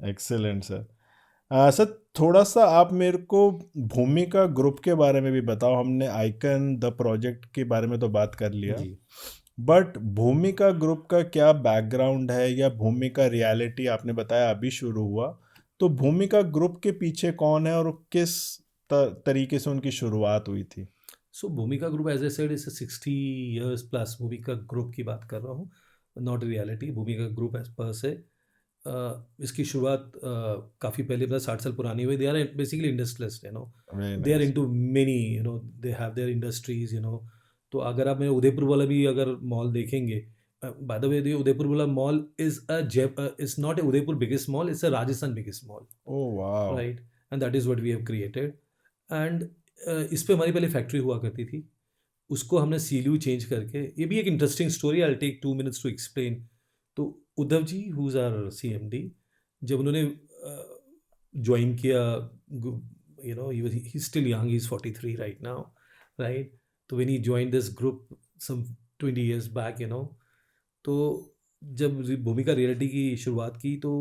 Excellent sir. Sir थोड़ा सा आप मेरे को भूमिका ग्रुप के बारे में भी बताओ। हमने आइकन द प्रोजेक्ट के बारे में तो बात कर लिया, जी। बट भूमिका ग्रुप का क्या बैकग्राउंड है, या भूमिका रियलिटी आपने बताया अभी शुरू हुआ, तो भूमिका ग्रुप के पीछे कौन है और किस तरीके से उनकी शुरुआत हुई थी? So Bhumika group as I said is 60 years plus Bhumika group की बात कर रहा हूँ, not reality. Bhumika group age per se इसकी शुरुआत काफ़ी पहले, मतलब 60 साल पुरानी हुई। They are basically industrialist, very they are nice. Into many, they have their industries. तो अगर आप मेरे उदयपुर वाला भी अगर मॉल देखेंगे, बाय द वे उदयपुर वाला mall is not a Udaipur biggest mall, it's a Rajasthan biggest mall, oh वाह। Right. And that is what we have created. And इस पे हमारी पहले फैक्ट्री हुआ करती थी, उसको हमने सील्यू चेंज करके, ये भी एक interesting story, I take 2 minutes to explain. तो Uddhav ji who is our CMD, जब उन्होंने ज्वाइन किया, he still young, he is 43 right now, right. तो when he join this group some 20 years back, तो जब भूमिका रियलिटी की शुरुआत की, तो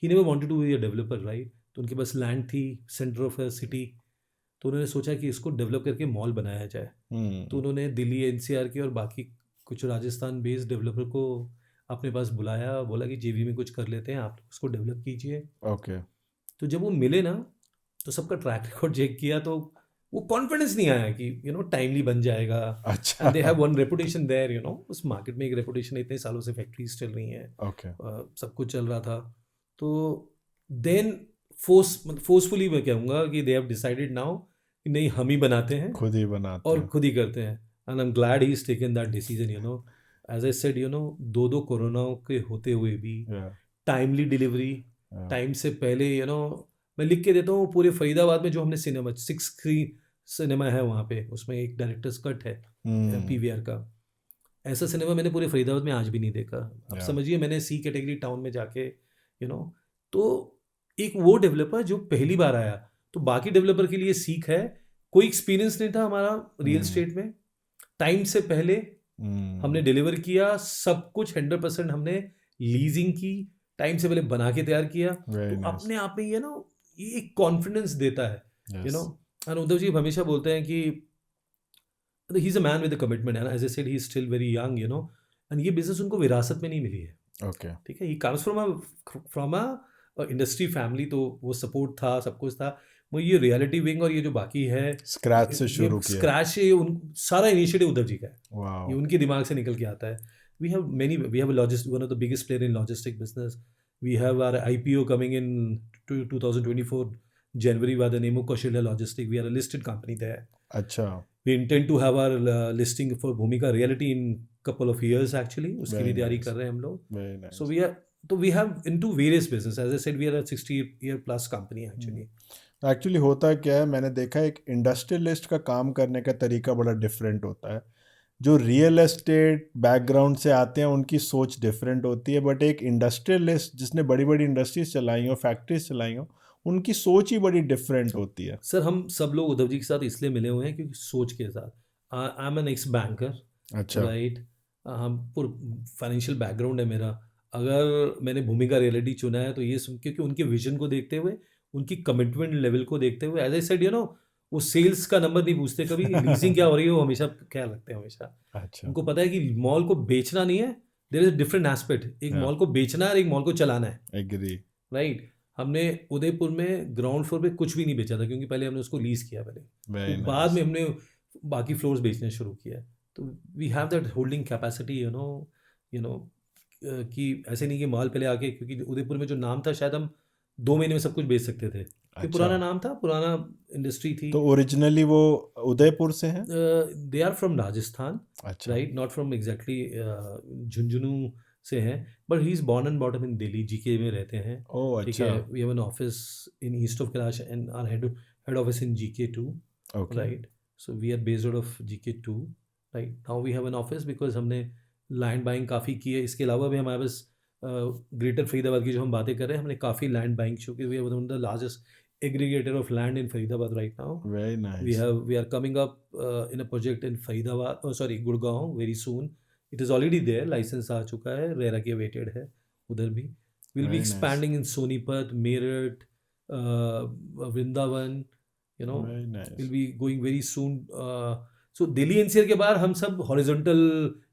he never wanted to be a developer, right. तो उनके पास लैंड थी सेंटर ऑफ अ सिटी, तो उन्होंने सोचा कि इसको डेवलप करके मॉल बनाया जाए। तो हम्म। उन्होंने दिल्ली NCR की और बाकी कुछ राजस्थान बेस्ड डेवलपर को अपने पास बुलाया, बोला कि JV में कुछ कर लेते हैं, आप उसको डेवलप कीजिए। ओके। तो जब वो मिले ना, तो सबका ट्रैक रिकॉर्ड चेक किया, तो वो कॉन्फिडेंस नहीं आया कि टाइमली बन जाएगा। अच्छा। And they have one reputation there, उस मार्केट में एक रेपुटेशन, इतने सालों से फैक्ट्रीज चल रही हैं, ओके। सब कुछ चल रहा था। तो देन फोर्सफुली मैं कहूँगा कि दे हैव डिसाइडेड नाउ कि नहीं, हम ही बनाते हैं खुद ही बनाते और हैं। खुद ही करते हैं। And I am glad he is taken that decision, as I said, दो कोरोनाओं के होते हुए भी या। टाइमली डिलीवरी, या। टाइम से पहले, मैं लिख के देता हूँ पूरे फरीदाबाद में जो हमने सिनेमा 6 स्क्रीन सिनेमा है वहाँ पे, उसमें एक डायरेक्टर्स कट है हम्म। PVR का। ऐसा सिनेमा मैंने पूरे फरीदाबाद में आज भी नहीं देखा। अब या। समझिए, मैंने C कैटेगरी टाउन में जाके, तो एक वो डेवलपर जो पहली बार आया, तो बाकी डेवलपर के लिए सीख है। कोई एक्सपीरियंस नहीं था हमारा रियल हम्म। स्टेट में, टाइम से पहले हमने हम्म। डिलीवर किया सब कुछ, 100% हमने लीजिंग की, टाइम से पहले बना के तैयार किया। तो वेरी नाइस। अपने आप में ये एक कॉन्फिडेंस देता है, you yes. No and Uddhav ji हमेशा बोलते हैं कि he is a man with a commitment, and as I said he is still very young, and ये बिजनेस उनको विरासत में नहीं मिली है। ओके। ठीक है, he comes from a industry family, तो वो सपोर्ट था, सब कुछ था। वो ये रियलिटी विंग और ये जो बाकी है, स्क्रैच से ये शुरू किया। स्क्रैच है, ये उन सारा इनिशिएटिव उद्धव जी का है, ये वाह। उनके दिमाग से निकल के आता है। We have logistics one of the biggest player in logistic business. We have our IPO coming in 2024 January by the name of Kaushilya Logistic. We are a listed company there. अच्छा। We intend to have our listing for Bhumika Realty in couple of years actually. उसकी भी very तैयारी कर nice. रहे हैं हम लोग। Very So nice. we have into various business. As I said, we are a 60-year plus company actually. Actually होता क्या है, मैंने देखा है, एक इंडस्ट्रियलिस्ट का काम करने का तरीका बड़ा डिफरेंट होता है। जो रियल एस्टेट बैकग्राउंड से आते हैं उनकी सोच डिफरेंट होती है, बट एक इंडस्ट्रियलिस्ट जिसने बड़ी बड़ी इंडस्ट्रीज चलाई हो, फैक्ट्रीज चलाई हो, उनकी सोच ही बड़ी डिफरेंट होती है। सर हम सब लोग उद्धव जी के साथ इसलिए मिले हुए हैं क्योंकि सोच के साथ, I am an ex banker, अच्छा। राइट। हम पूरा फाइनेंशियल बैकग्राउंड है मेरा। अगर मैंने भूमिका रियलिटी चुना है तो ये सुन, क्योंकि उनके विजन को देखते हुए, उनकी कमिटमेंट लेवल को देखते हुए, एज आई सेड, वो सेल्स का नंबर नहीं पूछते कभी, लीजिंग क्या हो रही है वो हमेशा ख्याल रखते हैं हमेशा। अच्छा। उनको पता है कि मॉल को बेचना नहीं है, देयर इज डिफरेंट एस्पेक्ट, एक या। मॉल को बेचना है और एक मॉल को चलाना है, एग्री। राइट। हमने उदयपुर में ग्राउंड फ्लोर पे कुछ भी नहीं बेचा था, क्योंकि पहले हमने उसको लीज किया पहले, वेरी फिर बाद नाइस। में हमने बाकी फ्लोर्स बेचने शुरू किया। तो we have that holding capacity, you know कि ऐसे नहीं कि मॉल पहले आके, क्योंकि उदयपुर में जो नाम था शायद हम 2 महीने में सब कुछ बेच सकते थे, कि अच्छा, पुराना नाम था, पुराना इंडस्ट्री थी। तो ओरिजिनली वो उदयपुर से हैं? दे आर फ्रॉम राजस्थान, अच्छा। Right, not from exactly Jhunjhunu से हैं, but he is born and bottom in Delhi, GK में रहते हैं। ओह ठीक अच्छा। है, we have an office in east of Kailash and our head office in GK2, okay. Right. So we are based out of GK2, right. Now we have an office because हमने land buying काफ़ी की है। इसके अलावा भी हमारे पास greater Faridabad की जो हम बातें कर रहे हैं, हमने काफ़ी लैंड बाइंग, क्योंकि we are one of the largest aggregator of land in Faridabad right now. Very nice. We are coming up in a project in Faridabad, oh sorry, Gurgaon very soon. It is already there, license आ चुका है, RERA के weighted है उधर भी। We'll be very nice, expanding in Sonipat, Meerut, Vrindavan. You know, very nice. we'll be going very soon. So Delhi NCR के बाद हम सब हॉरिजॉन्टल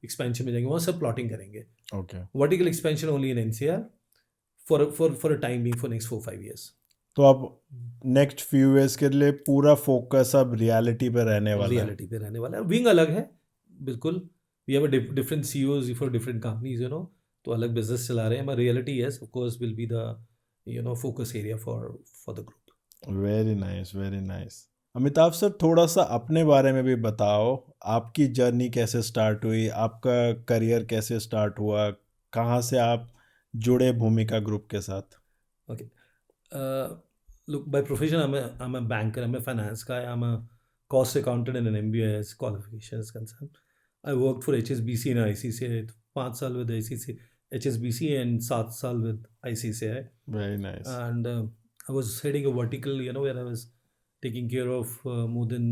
एक्सपेंशन में जाएंगे, वहाँ सब प्लॉटिंग करेंगे। Okay, vertical expansion only in NCR for a time being for next 4-5 years। तो अब नेक्स्ट फ्यू इयर्स के लिए पूरा फोकस अब रियलिटी पे रहने वाला है। रियलिटी पे रहने वाला है। विंग अलग है बिल्कुल। We have a different CEOs for different companies, तो अलग बिजनेस चला रहे हैं, मगर reality yes of course will be the focus area for the group. Very nice, very nice. Amitabh sir, थोड़ा सा अपने बारे में भी बताओ, आपकी जर्नी कैसे स्टार्ट हुई, आपका करियर कैसे स्टार्ट हुआ, कहाँ से आप जुड़े भूमिका ग्रुप के साथ? Okay. Look, by profession, I'm a banker. I'm a finance guy. I'm a cost accountant and an MBA as qualification is concerned. I worked for HSBC and ICCI. 5 साल with ICCI, HSBC and 7 साल with ICCI. Very nice. And I was heading a vertical, where I was taking care of more than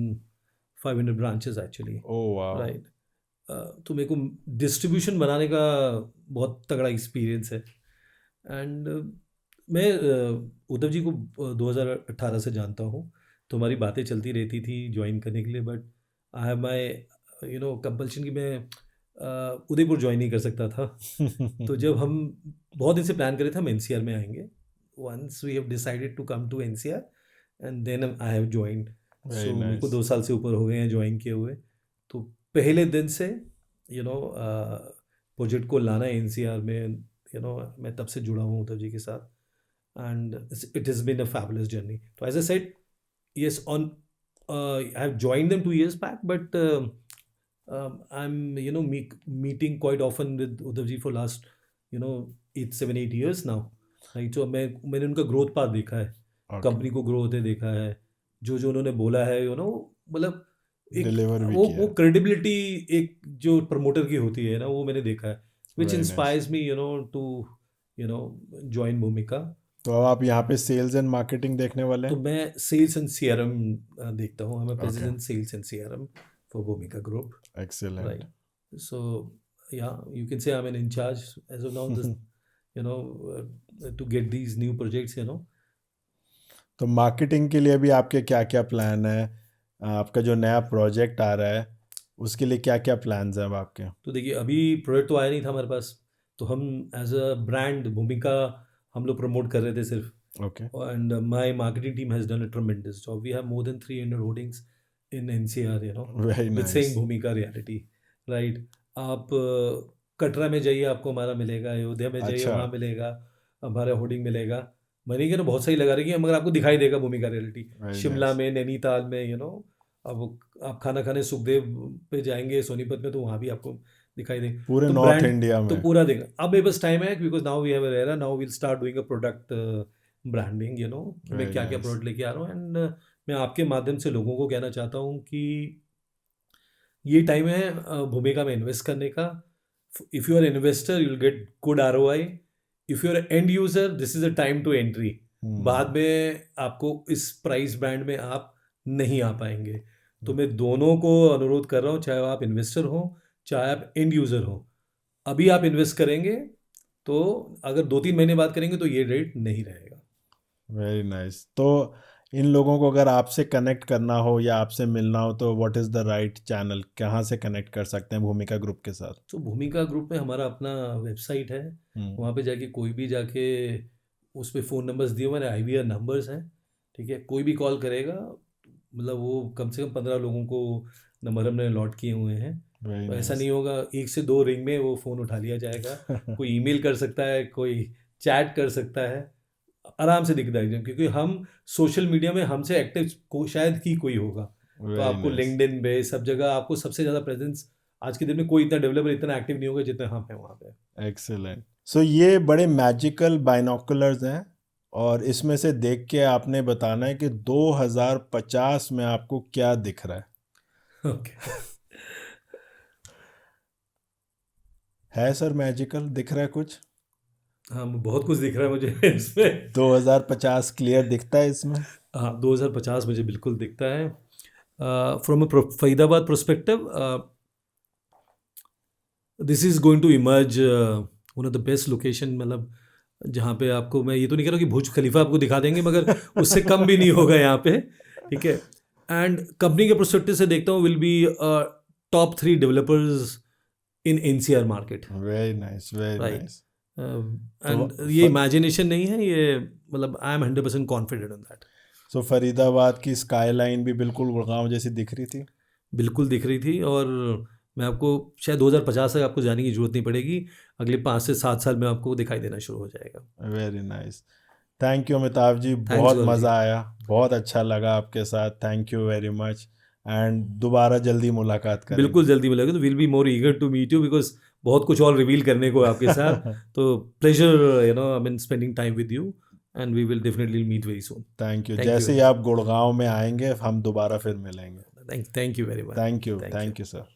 500 branches actually. ओह वाह। Right. तो मेरे को distribution बनाने का बहुत तगड़ा एक्सपीरियंस है। एंड मैं उद्धव जी को 2018 से जानता हूँ, तो हमारी बातें चलती रहती थी ज्वाइन करने के लिए, but I have my compulsion कि मैं उदयपुर ज्वाइन नहीं कर सकता था। तो जब हम बहुत दिन से प्लान करे थे हम एनसीआर में आएंगे, once we have decided to come to NCR and then I have joined. Very so मेरे को nice. 2 साल से ऊपर हो गए हैं ज्वाइन किए हुए। तो पहले दिन से प्रोजेक्ट को लाना एनसीआर में, मैं तब से जुड़ा हूँ उद्धव जी के साथ, and it has been a fabulous journey. So as I said, yes, I have joined them 2 years back, but I'm meeting quite often with Uddhav ji for last 8 years now, right? So मैंने उनका growth path देखा है, Okay. Company को grow होते देखा है, जो उन्होंने बोला है, मतलब एक Deliver भी वो किया। क्रेडिबिलिटी एक जो प्रमोटर की होती है ना, वो मैंने देखा है, which Very nice. inspires me to join भूमिका। तो अब आप यहाँ पे सेल्स एंड मार्केटिंग देखने वाले तो हैं? मैं सेल्स एंड सीआरएम देखता हूँ। I am Okay. President sales and CRM for Bhumika group, excellent. Right? So yeah you can say I am an in charge as of now, this to get these new projects. तो marketing के लिए भी आपके क्या क्या plan है? आपका जो नया प्रोजेक्ट आ रहा है उसके लिए क्या क्या प्लान्स हैं अब आपके? तो देखिए, अभी प्रोजेक्ट तो आया नहीं था हमारे पास, तो हम एज अ ब्रांड भूमिका हम लोग प्रमोट कर रहे थे सिर्फ। Okay, And my marketing team has done a tremendous job. We have more than 300 hoardings in NCR, very with nice. saying Bhumika reality, right? आप कटरा में जाइए आपको हमारा मिलेगा, अयोध्या में जाइए अच्छा। वहाँ मिलेगा, हमारा होर्डिंग मिलेगा। मैंने कहा बहुत सही लगा रही है, मगर आपको दिखाई देगा भूमिका रियलिटी। Very Shimla nice. में, नैनीताल में, अब आप खाना खाने सुखदेव पे जाएंगे सोनीपत में, तो वहाँ भी आपको दिखाई देगा। पूरे तो नॉर्थ ब्रांड इंडिया तो में। पूरा देगा। अब मेरे पास टाइम है, because now we have a RERA, now will start doing a product branding, मैं Very क्या क्या nice. प्रोडक्ट लेके आ रहा हूँ। एंड मैं आपके माध्यम से लोगों को कहना चाहता हूँ कि ये टाइम है भूमिका में इन्वेस्ट करने का। If you are investor you will get good ROI। If you are end user this is a time to entry. बाद में आपको इस प्राइस बैंड में आप नहीं आ पाएंगे। तो मैं दोनों को अनुरोध कर रहा हूँ, चाहे आप इन्वेस्टर हो चाहे आप एंड यूजर हो, अभी आप इन्वेस्ट करेंगे तो अगर 2-3 महीने बाद करेंगे तो ये रेट नहीं रहेगा। Very nice. तो इन लोगों को अगर आपसे कनेक्ट करना हो या आपसे मिलना हो तो what is the right channel, कहाँ से कनेक्ट कर सकते हैं भूमिका ग्रुप के साथ? तो भूमिका ग्रुप में हमारा अपना वेबसाइट है, वहाँ पे जाके कोई भी जाके उस पर फ़ोन नंबर्स दिए हुए हैं, IVR नंबर्स हैं, ठीक है? कोई भी कॉल करेगा, मतलब वो कम से कम 15 लोगों को नंबर हमने अलॉट किए हुए हैं। वेरी तो ऐसा नाइस। नहीं होगा 1 से 2 रिंग में वो फ़ोन उठा लिया जाएगा। कोई ईमेल कर सकता है, कोई चैट कर सकता है, आराम से दिखता है, क्योंकि हम सोशल मीडिया में हमसे एक्टिव शायद ही कोई होगा। तो वेरी आपको नाइस। लिंक्डइन पे सब जगह आपको सबसे ज़्यादा प्रेजेंस, आज के दिन में कोई इतना डेवलपर इतना एक्टिव नहीं होगा जितने हम हैं वहाँ पे। एक्सीलेंट। सो ये बड़े मैजिकल बाइनोकुलर्स हैं और इसमें से देख के आपने बताना है कि 2050 में आपको क्या दिख रहा है। ओके। है सर, मैजिकल दिख रहा है कुछ? हाँ, बहुत कुछ दिख रहा है मुझे इसमें। 2050 क्लियर दिखता है इसमें? हाँ, 2050 मुझे बिल्कुल दिखता है। From a Faridabad perspective, this is going to emerge one of the best location, मतलब जहाँ पे आपको, मैं ये तो नहीं कह रहा कि भुज खलीफा आपको दिखा देंगे, मगर उससे कम भी नहीं होगा यहाँ पे, ठीक है। एंड कंपनी के प्रोस्पेक्टिव से देखता हूँ, will be top 3 developers in NCR market, very nice, very right. Nice. तो एंड ये इमेजिनेशन नहीं है, ये मतलब I am 100% confident in that. So Faridabad की स्काईलाइन भी बिल्कुल गुड़गांव जैसी दिख रही थी। बिल्कुल दिख रही थी, और मैं आपको शायद 2050 तक आपको जाने की ज़रूरत नहीं पड़ेगी, अगले 5 से 7 साल में आपको दिखाई देना शुरू हो जाएगा। Very nice. Thank you Amitabh ji, thanks बहुत गौरव जी। मज़ा आया, बहुत अच्छा लगा आपके साथ। Thank you very much, and दोबारा जल्दी मुलाकात बिल्कुल करेंगे। जल्दी मिलेगा, तो will be more eager to meet you, because बहुत कुछ और रिवील करने को है आपके साथ। तो pleasure, I mean spending time with you, and we will definitely meet very soon. Thank you. Thank you जैसे ही वेरी आप गुड़गांव में आएंगे हम दोबारा फिर मिलेंगे। Thank you very much. Thank you, thank you. Thank you sir.